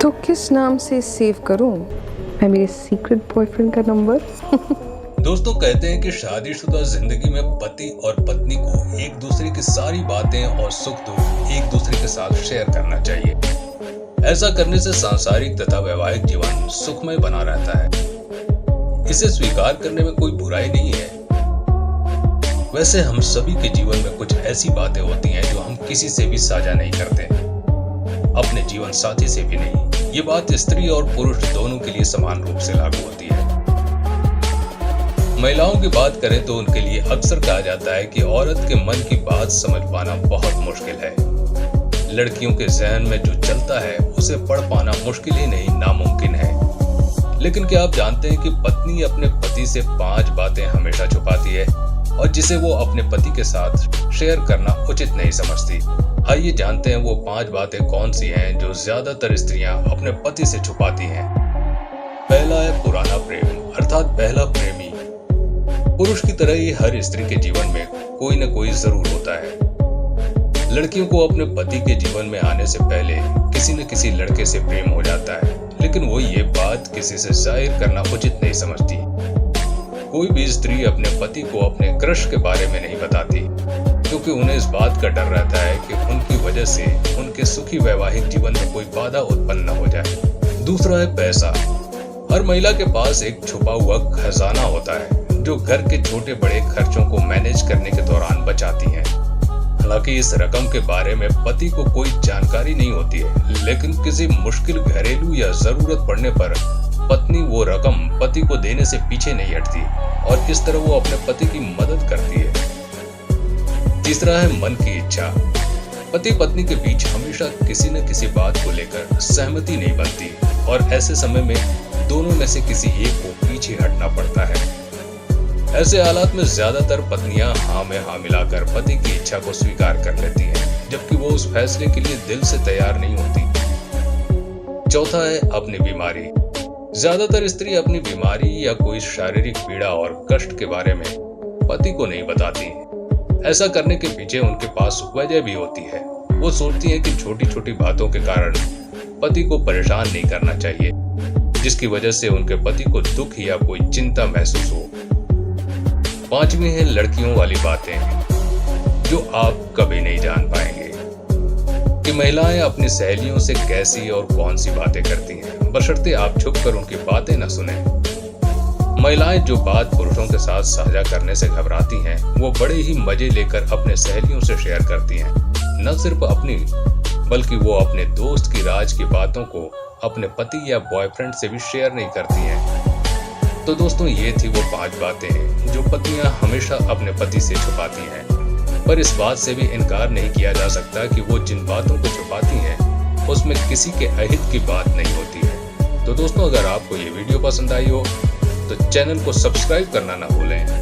तो किस नाम से सेव करूं मैं मेरे सीक्रेट बॉयफ्रेंड का नंबर? दोस्तों कहते हैं कि शादीशुदा जिंदगी में पति और पत्नी को एक दूसरे की सारी बातें और सुख दुख एक दूसरे के साथ शेयर करना चाहिए। ऐसा करने से सांसारिक तथा वैवाहिक जीवन सुखमय बना रहता है। इसे स्वीकार करने में कोई बुराई नहीं है। वैसे हम सभी के जीवन में कुछ ऐसी बातें होती हैं जो हम किसी से भी साझा नहीं करते, अपने जीवन साथी से भी नहीं। ये बात स्त्री और पुरुष दोनों के लिए समान रूप से लागू होती है। महिलाओं की बात करें तो उनके लिए अक्सर कहा जाता है कि औरत के मन की बात समझ पाना बहुत मुश्किल है। लड़कियों के जहन में जो चलता है उसे पढ़ पाना मुश्किल ही नहीं नामुमकिन है। लेकिन क्या आप जानते हैं कि पत्नी अपने पति से 5 बातें हमेशा छुपाती है और जिसे वो अपने पति के साथ शेयर करना उचित नहीं समझती। आइए जानते हैं वो 5 बातें कौन सी हैं जो ज्यादातर स्त्रियां अपने पति से छुपाती हैं। पहला है पुराना प्रेम, अर्थात पहला प्रेमी। पुरुष की तरह ही हर स्त्री के जीवन में कोई न कोई जरूर होता है। लड़कियों को अपने पति के जीवन में आने से पहले किसी न किसी लड़के से प्रेम हो जाता है, लेकिन वो ये बात किसी से जाहिर करना उचित नहीं समझती। कोई भी स्त्री अपने पति को अपने क्रश के बारे में नहीं बताती, क्योंकि उन्हें इस बात का डर रहता है कि उनकी वजह से उनके सुखी वैवाहिक जीवन में कोई बाधा उत्पन्न न हो जाए। दूसरा है पैसा। हर महिला के पास एक छुपा हुआ खजाना होता है जो घर के छोटे बड़े खर्चों को मैनेज करने के दौरान बचाती हैं। हालांकि इस रकम के बारे में पति को कोई जानकारी नहीं होती है, लेकिन किसी मुश्किल घरेलू या जरूरत पड़ने पर पत्नी वो रकम पति को देने से पीछे नहीं हटती और किस तरह वो अपने पति की मदद करती है। तीसरा है मन की इच्छा। पति पत्नी के बीच हमेशा किसी न किसी बात को लेकर सहमति नहीं बनती और ऐसे समय में दोनों में से किसी एक को पीछे हटना पड़ता है। ऐसे हालात में ज्यादातर पत्नियां हाँ में हाँ मिलाकर पति की इच्छा को स्वीकार कर लेती हैं, जबकि वो उस फैसले के लिए दिल से तैयार नहीं होती। चौथा है अपनी बीमारी। ज्यादातर स्त्री अपनी बीमारी या कोई शारीरिक पीड़ा और कष्ट के बारे में पति को नहीं बताती। ऐसा करने के पीछे उनके पास वजह भी होती है। वो सोचती हैं कि छोटी छोटी बातों के कारण पति को परेशान नहीं करना चाहिए, जिसकी वजह से उनके पति को दुख या कोई चिंता महसूस हो। 5वीं है लड़कियों वाली बातें जो आप कभी नहीं जान पाएंगे कि महिलाएं अपनी सहेलियों से कैसी और कौन सी बातें करती हैं, बशर्ते आप छुपकर उनकी बातें न सुने। महिलाएं जो बात पुरुषों के साथ साझा करने से घबराती हैं, वो बड़े ही मजे लेकर अपने सहेलियों से शेयर करती हैं। न सिर्फ अपनी बल्कि वो अपने दोस्त की राज की बातों को अपने पति या बॉयफ्रेंड से भी शेयर नहीं करती हैं। तो दोस्तों ये थी वो 5 बातें जो पत्नियां हमेशा अपने पति से छुपाती हैं, पर इस बात से भी इनकार नहीं किया जा सकता कि वो जिन बातों को छुपाती हैं उसमें किसी के अहित की बात नहीं होती है। तो दोस्तों अगर आपको ये वीडियो पसंद आई हो तो चैनल को सब्सक्राइब करना ना भूलें।